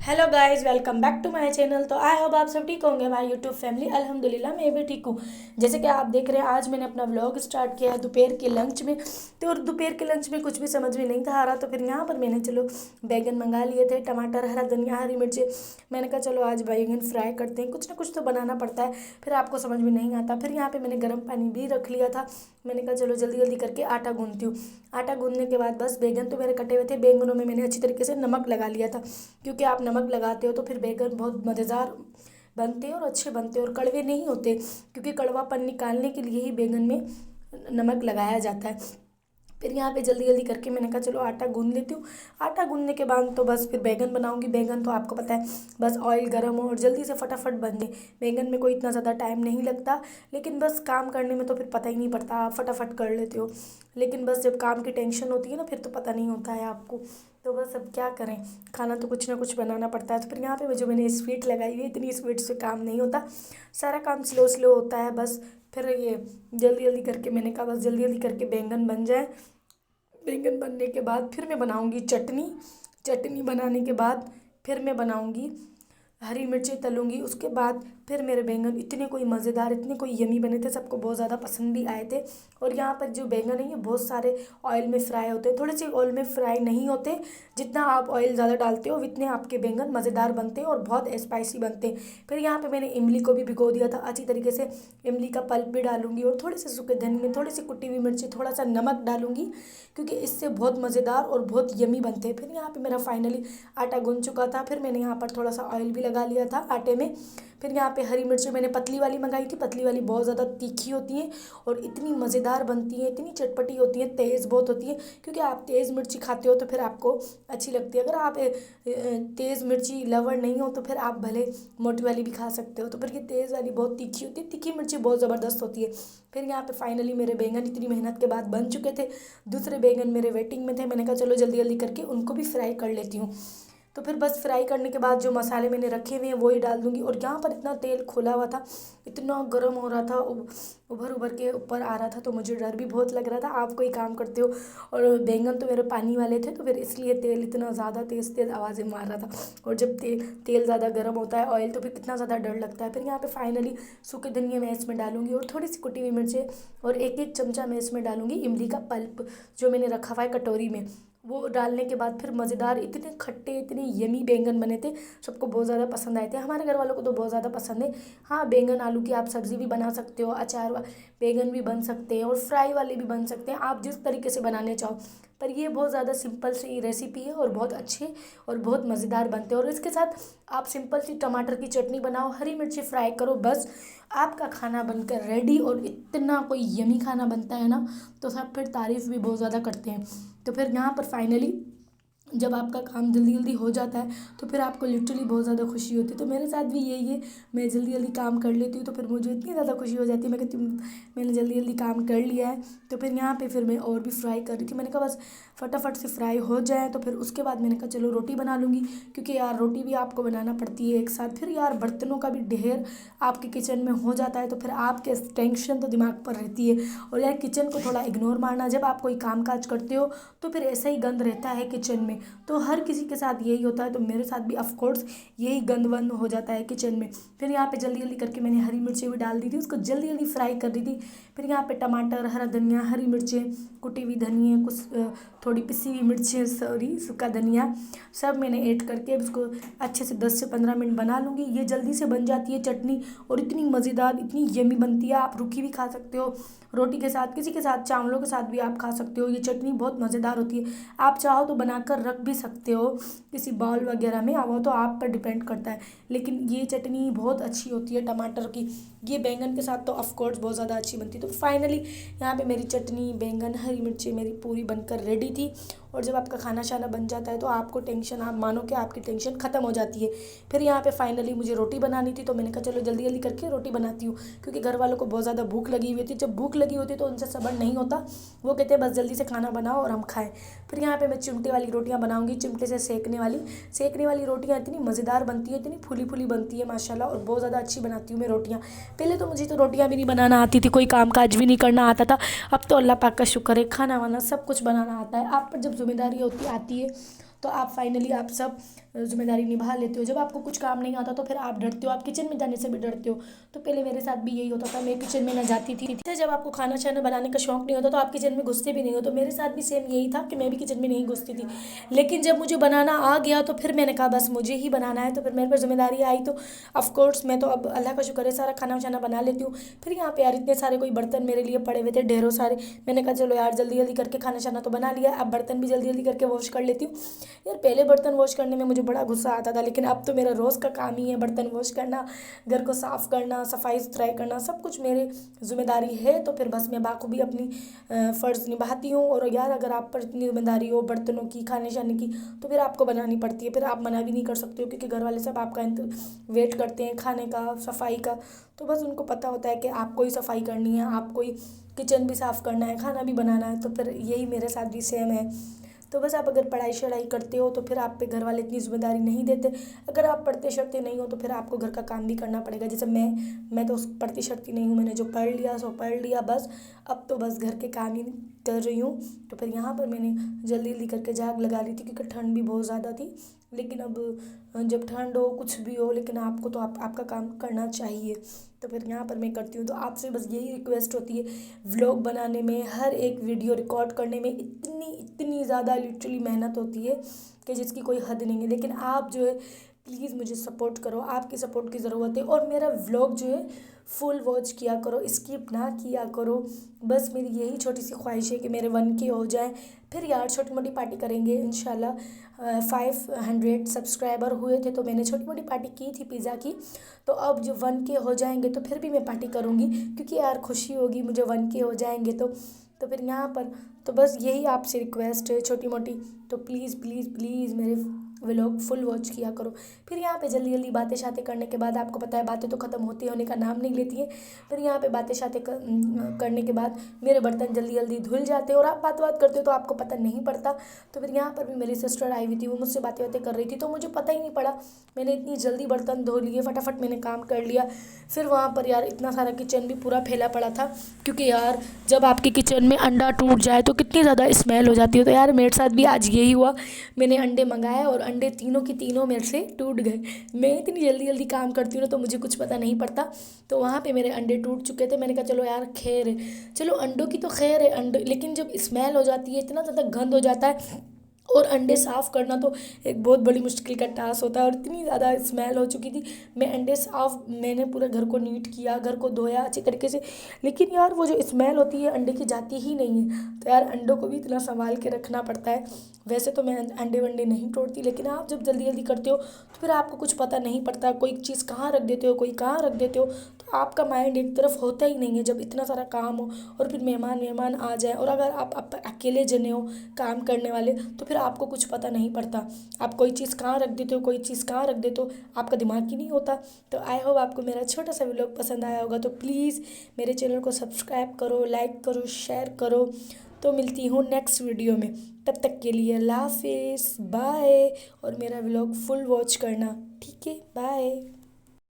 Hello guys, welcome back to my channel. तो I hope आप सब ठीक होंगे। माय यूट्यूब फैमिली अल्हम्दुलिल्लाह मैं भी ठीक हूँ। जैसे कि आप देख रहे हैं, आज मैंने अपना व्लॉग स्टार्ट किया दोपहर के लंच में। तो और दोपहर के लंच में कुछ भी समझ में नहीं था आ रहा, तो फिर यहाँ पर मैंने चलो बैगन मंगा लिए थे, टमाटर, हरा धनिया, हरी मिर्ची। मैंने कहा चलो आज बैगन फ्राई करते हैं, कुछ ना कुछ तो बनाना पड़ता है, फिर आपको समझ में नहीं आता। फिर यहाँ पर मैंने गर्म पानी भी रख लिया था। मैंने कहा चलो जल्दी जल्दी करके आटा गूंथती हूँ। आटा गूंदने के बाद बस बैगन तो मेरे कटे हुए थे, बैंगनों में मैंने अच्छी तरीके से नमक लगा लिया था, क्योंकि आप नमक लगाते हो तो फिर बैगन बहुत मज़ेदार बनते हैं और अच्छे बनते हैं और कड़वे नहीं होते, क्योंकि कड़वापन निकालने के लिए ही बैगन में नमक लगाया जाता है। फिर यहाँ पे जल्दी जल्दी करके मैंने कहा चलो आटा गूंद लेती हूँ। आटा गूंदने के बाद तो बस फिर बैगन बनाऊंगी। बैगन तो आपको पता है, बस ऑयल गर्म हो और जल्दी से फटाफट बन जाए। बैगन में कोई इतना ज़्यादा टाइम नहीं लगता, लेकिन बस काम करने में तो फिर पता ही नहीं पड़ता, आप फटाफट कर लेते हो। लेकिन बस जब काम की टेंशन होती है ना, फिर तो पता नहीं होता है आपको। तो बस अब क्या करें, खाना तो कुछ ना कुछ बनाना पड़ता है। तो फिर यहाँ पे जो मैंने स्वीट लगाई है, इतनी स्वीट से काम नहीं होता, सारा काम स्लो स्लो होता है बस। फिर ये जल्दी जल्दी करके मैंने कहा बस जल्दी जल्दी करके बैंगन बन जाए। बैंगन बनने के बाद फिर मैं बनाऊंगी चटनी। चटनी बनाने के बाद फिर मैं बनाऊंगी हरी मिर्ची तलूंगी। उसके बाद फिर मेरे बैंगन इतने कोई मज़ेदार, इतने कोई यमी बने थे, सबको बहुत ज़्यादा पसंद भी आए थे। और यहाँ पर जो बैंगन है ये बहुत सारे ऑयल में फ्राई होते हैं, थोड़े से ऑयल में फ्राई नहीं होते। जितना आप ऑयल ज़्यादा डालते हो उतने आपके बैंगन मज़ेदार बनते हैं और बहुत स्पाइसी बनते हैं। फिर यहाँ पर मैंने इमली को भी भिगो दिया था अच्छी तरीके से। इमली का पल्प भी डालूंगी और थोड़े से सूखे धनिए, थोड़ी सी कुटी हुई मिर्ची, थोड़ा सा नमक डालूंगी, क्योंकि इससे बहुत मज़ेदार और बहुत यमी बनते हैं। फिर यहाँ पे मेरा फाइनली आटा गूंद चुका था। फिर मैंने यहाँ पर थोड़ा सा ऑयल भी लगा लिया था आटे में। फिर यहाँ पे हरी मिर्ची मैंने पतली वाली मंगाई थी। पतली वाली बहुत ज़्यादा तीखी होती हैं और इतनी मज़ेदार बनती हैं, इतनी चटपटी होती हैं, तेज़ बहुत होती है, क्योंकि आप तेज़ मिर्ची खाते हो तो फिर आपको अच्छी लगती है। अगर आप तेज़ मिर्ची लवर नहीं हो तो फिर आप भले मोटी वाली भी खा सकते हो। तो फिर ये तेज़ वाली बहुत तीखी होती है, तीखी मिर्ची बहुत ज़बरदस्त होती है। फिर यहाँ पे फाइनली मेरे बैंगन इतनी मेहनत के बाद बन चुके थे। दूसरे बैंगन मेरे वेटिंग में थे, मैंने कहा चलो जल्दी जल्दी करके उनको भी फ्राई कर लेती हूँ। तो फिर बस फ्राई करने के बाद जो मसाले मैंने रखे हुए हैं वो ही डाल दूँगी। और यहाँ पर इतना तेल खुला हुआ था, इतना गर्म हो रहा था, उभर उभर के ऊपर आ रहा था, तो मुझे डर भी बहुत लग रहा था। आप कोई काम करते हो और बैंगन तो मेरे पानी वाले थे, तो फिर इसलिए तेल इतना ज़्यादा तेज़ तेज़ आवाज़ें मार रहा था। और जब तेल ज़्यादा गर्म होता है ऑयल, तो फिर कितना ज़्यादा डर लगता है। फिर यहाँ पे फाइनली सूखे धनिया मैं इसमें डालूंगी और थोड़ी सी कुटी हुई मिर्चें, और एक एक चमचा मैं इसमें डालूंगी इमली का पल्प जो मैंने रखा हुआ है कटोरी में। वो डालने के बाद फिर मज़ेदार, इतने खट्टे, इतने यमी बैंगन बने थे, सबको बहुत ज़्यादा पसंद आए थे। हमारे घर वालों को तो बहुत ज़्यादा पसंद है। हाँ, बैंगन आलू की आप सब्ज़ी भी बना सकते हो, बैंगन भी बन सकते हैं और फ्राई वाले भी बन सकते हैं, आप जिस तरीके से बनाने चाहो। पर ये बहुत ज़्यादा सिंपल सी रेसिपी है और बहुत अच्छे और बहुत मज़ेदार बनते हैं। और इसके साथ आप सिंपल सी टमाटर की चटनी बनाओ, हरी मिर्ची फ्राई करो, बस आपका खाना बनकर रेडी। और इतना कोई यमी खाना बनता है ना, तो सब फिर तारीफ़ भी बहुत ज़्यादा करते हैं। तो फिर यहाँ पर फाइनली जब आपका काम जल्दी जल्दी हो जाता है तो फिर आपको लिटरली बहुत ज़्यादा खुशी होती है। तो मेरे साथ भी यही है, मैं जल्दी जल्दी काम कर लेती हूँ तो फिर मुझे इतनी ज़्यादा खुशी हो जाती है। मैं कहती हूँ मैंने जल्दी जल्दी काम कर लिया है। तो फिर यहाँ पे फिर मैं और भी फ्राई कर रही थी, मैंने कहा बस फटाफट से फ्राई हो जाए। तो फिर उसके बाद मैंने कहा चलो रोटी बना लूँगी, क्योंकि यार रोटी भी आपको बनाना पड़ती है एक साथ। फिर यार बर्तनों का भी ढेर आपके किचन में हो जाता है, तो फिर आपके टेंशन तो दिमाग पर रहती है। और यार किचन को थोड़ा इग्नोर मारना, जब आप कोई काम काज करते हो तो फिर ऐसा ही गंद रहता है किचन में, तो हर किसी के साथ यही होता है। तो मेरे साथ भी ऑफ कोर्स यही गंद वंद हो जाता है किचन में। फिर यहाँ पे जल्दी जल्दी करके मैंने हरी मिर्ची भी डाल दी थी, उसको जल्दी जल्दी फ्राई कर दी थी। फिर यहाँ पे टमाटर, हरा धनिया, हरी मिर्चें, कुटी हुई धनिया, कुछ थोड़ी पिसी हुई मिर्चें, सॉरी सूखा धनिया, सब मैंने ऐड करके उसको अच्छे से 10 से 15 मिनट बना लूँगी। ये जल्दी से बन जाती है चटनी और इतनी मज़ेदार, इतनी यमी बनती है। आप रूखी भी खा सकते हो, रोटी के साथ, किसी के साथ, चावलों के साथ भी आप खा सकते हो। ये चटनी बहुत मज़ेदार होती है। आप चाहो तो बनाकर रख भी सकते हो किसी बाउल वगैरह में, वो तो आप पर डिपेंड करता है। लेकिन ये चटनी बहुत अच्छी होती है टमाटर की, ये बैंगन के साथ तो ऑफ कोर्स बहुत ज़्यादा अच्छी बनती है। तो फाइनली यहाँ पे मेरी चटनी, बैंगन, हरी मिर्ची मेरी पूरी बनकर रेडी थी। और जब आपका खाना शाना बन जाता है तो आपको टेंशन, आप मानो कि आपकी टेंशन ख़त्म हो जाती है। फिर यहाँ पे फाइनली मुझे रोटी बनानी थी, तो मैंने कहा चलो जल्दी जल्दी करके रोटी बनाती हूँ, क्योंकि घर वालों को बहुत ज़्यादा भूख लगी हुई थी। जब भूख लगी होती है तो उनसे सब्र नहीं होता, वो कहते हैं बस जल्दी से खाना बनाओ और हम खाएं। फिर यहाँ पे मैं चिमटे वाली रोटियाँ बनाऊँगी, चिमटे से सेकने वाली रोटियाँ इतनी मज़ेदार बनती है, इतनी फूली फूली बनती है माशाल्लाह, और बहुत ज़्यादा अच्छी बनाती हूँ मैं रोटियाँ। पहले तो मुझे तो रोटियाँ भी नहीं बनाना आती थी, कोई काम काज भी नहीं करना आता था। अब तो अल्लाह पाक का शुक्र है, खाना वाना सब कुछ बनाना आता है। आप पर जब जिम्मेदारी होती आती है तो आप फाइनली आप सब जिम्मेदारी निभा लेते हो। जब आपको कुछ काम नहीं आता तो फिर आप डरते हो, आप किचन में जाने से भी डरते हो। तो पहले मेरे साथ भी यही होता था, मैं किचन में ना जाती थी। जब आपको खाना छाना बनाने का शौक नहीं होता तो आप किचन में घुसते भी नहीं हो। तो मेरे साथ भी सेम यही था कि मैं भी किचन में नहीं घुसती थी। लेकिन जब मुझे बनाना आ गया तो फिर मैंने कहा बस मुझे ही बनाना है। तो फिर मेरे पर जिम्मेदारी आई तो ऑफकोर्स मैं तो अब अल्लाह का शुक्र है सारा खाना वाना बना लेती हूँ। फिर यहाँ पे यार इतने सारे कोई बर्तन मेरे लिए पड़े हुए थे, ढेरों सारे। मैंने कहा चलो यार जल्दी जल्दी करके खाना छाना तो बना लिया, अब बर्तन भी जल्दी जल्दी करके वॉश कर लेती हूँ। यार पहले बर्तन वॉश करने में मुझे बड़ा गुस्सा आता था, लेकिन अब तो मेरा रोज़ का काम ही है बर्तन वॉश करना, घर को साफ़ करना, सफाई सुथराई करना, सब कुछ मेरी जिम्मेदारी है। तो फिर बस मैं बाखूबी अपनी फ़र्ज़ निभाती हूँ। और यार अगर आप पर इतनी जिम्मेदारी हो बर्तनों की, खाने शाने की, तो फिर आपको बनानी पड़ती है। फिर आप मना भी नहीं कर सकते हो क्योंकि घर वाले सब आपका वेट करते हैं खाने का, सफाई का। तो बस उनको पता होता है कि आपको ही सफाई करनी है, आपको ही किचन भी साफ़ करना है, खाना भी बनाना है। तो फिर यही मेरे साथ भी सेम है। तो बस आप अगर पढ़ाई शढ़ाई करते हो तो फिर आप पे घर वाले इतनी जिम्मेदारी नहीं देते। अगर आप पढ़ते शढ़ते नहीं हो तो फिर आपको घर का काम भी करना पड़ेगा। जैसे मैं तो पढ़ती शढ़ती नहीं हूँ, मैंने जो पढ़ लिया सो पढ़ लिया बस। अब तो बस घर के काम ही कर रही हूँ। तो फिर यहाँ पर मैंने जल्दी जल्दी करके झाग लगा ली थी क्योंकि ठंड भी बहुत ज़्यादा थी। लेकिन अब जब ठंड हो कुछ भी हो, लेकिन आपको तो आपका काम करना चाहिए। तो फिर यहाँ पर मैं करती हूँ। तो आपसे बस यही रिक्वेस्ट होती है, व्लॉग बनाने में, हर एक वीडियो रिकॉर्ड करने में इतनी ज़्यादा लिटरली मेहनत होती है कि जिसकी कोई हद नहीं है। लेकिन आप जो है प्लीज़ मुझे सपोर्ट करो, आपकी सपोर्ट की ज़रूरत है। और मेरा व्लॉग जो है फुल वॉच किया करो, स्किप ना किया करो। बस मेरी यही छोटी सी ख्वाहिश है कि मेरे 1K हो जाए। फिर यार छोटी मोटी पार्टी करेंगे इंशाल्लाह। 500 सब्सक्राइबर हुए थे तो मैंने छोटी मोटी पार्टी की थी पिज़्ज़ा की। तो अब जो 1K हो जाएंगे तो फिर भी मैं पार्टी करूँगी क्योंकि यार खुशी होगी मुझे 1K हो जाएंगे तो फिर यहाँ पर तो बस यही आपसे रिक्वेस्ट है छोटी मोटी। तो प्लीज़ प्लीज़ प्लीज़ मेरे व्लॉग फुल वॉच किया करो। फिर यहाँ पे जल्दी जल्दी बातें शातें करने के बाद, आपको पता है बातें तो ख़त्म होने का नाम नहीं लेती है। फिर यहाँ पे बातें शातें करने के बाद मेरे बर्तन जल्दी जल्दी धुल जाते हैं और आप बात करते हो तो आपको पता नहीं पड़ता। तो फिर यहाँ पर भी मेरी सिस्टर आई हुई थी, वो मुझसे बातें कर रही थी तो मुझे पता ही नहीं पड़ा। मैंने इतनी जल्दी बर्तन धो लिए, फटाफट मैंने काम कर लिया। फिर वहाँ पर यार इतना सारा किचन भी पूरा फैला पड़ा था क्योंकि यार जब आपके किचन में अंडा टूट जाए तो कितनी ज़्यादा स्मेल हो जाती है। तो यार मेरे साथ भी आज यही हुआ। मैंने अंडे मंगाए और अंडे तीनों की तीनों मेरे से टूट गए। मैं इतनी जल्दी जल्दी काम करती हूँ ना तो मुझे कुछ पता नहीं पड़ता। तो वहाँ पे मेरे अंडे टूट चुके थे। मैंने कहा चलो यार खैर है, चलो अंडों की तो खैर है, अंडे लेकिन जब स्मेल हो जाती है इतना ज़्यादा गंद हो जाता है और अंडे साफ़ करना तो एक बहुत बड़ी मुश्किल का टास्क होता है। और इतनी ज़्यादा स्मेल हो चुकी थी। मैंने पूरा घर को नीट किया, घर को धोया अच्छी तरीके से, लेकिन यार वो जो स्मेल होती है अंडे की जाती ही नहीं है। तो यार अंडों को भी इतना संभाल के रखना पड़ता है। वैसे तो मैं अंडे वंडे नहीं तोड़ती, लेकिन आप जब जल्दी जल्दी करते हो तो फिर आपको कुछ पता नहीं पड़ता, कोई चीज़ कहाँ रख देते हो, कोई कहाँ रख देते हो। तो आपका माइंड एक तरफ होता ही नहीं है जब इतना सारा काम हो और फिर मेहमान आ जाए। और अगर आप अकेले जने हो काम करने वाले तो फिर आपको कुछ पता नहीं पड़ता। आप कोई चीज़ कहाँ रख देते हो, कोई चीज़ कहाँ रख देते हो, आपका दिमाग ही नहीं होता। तो आई होप आपको मेरा छोटा सा व्लॉग पसंद आया होगा। तो प्लीज़ मेरे चैनल को सब्सक्राइब करो, लाइक करो, शेयर करो। तो मिलती हूँ नेक्स्ट वीडियो में, तब तक के लिए अल्लाह हाफिज़, बाय। और मेरा व्लॉग फुल वॉच करना, ठीक है, बाय।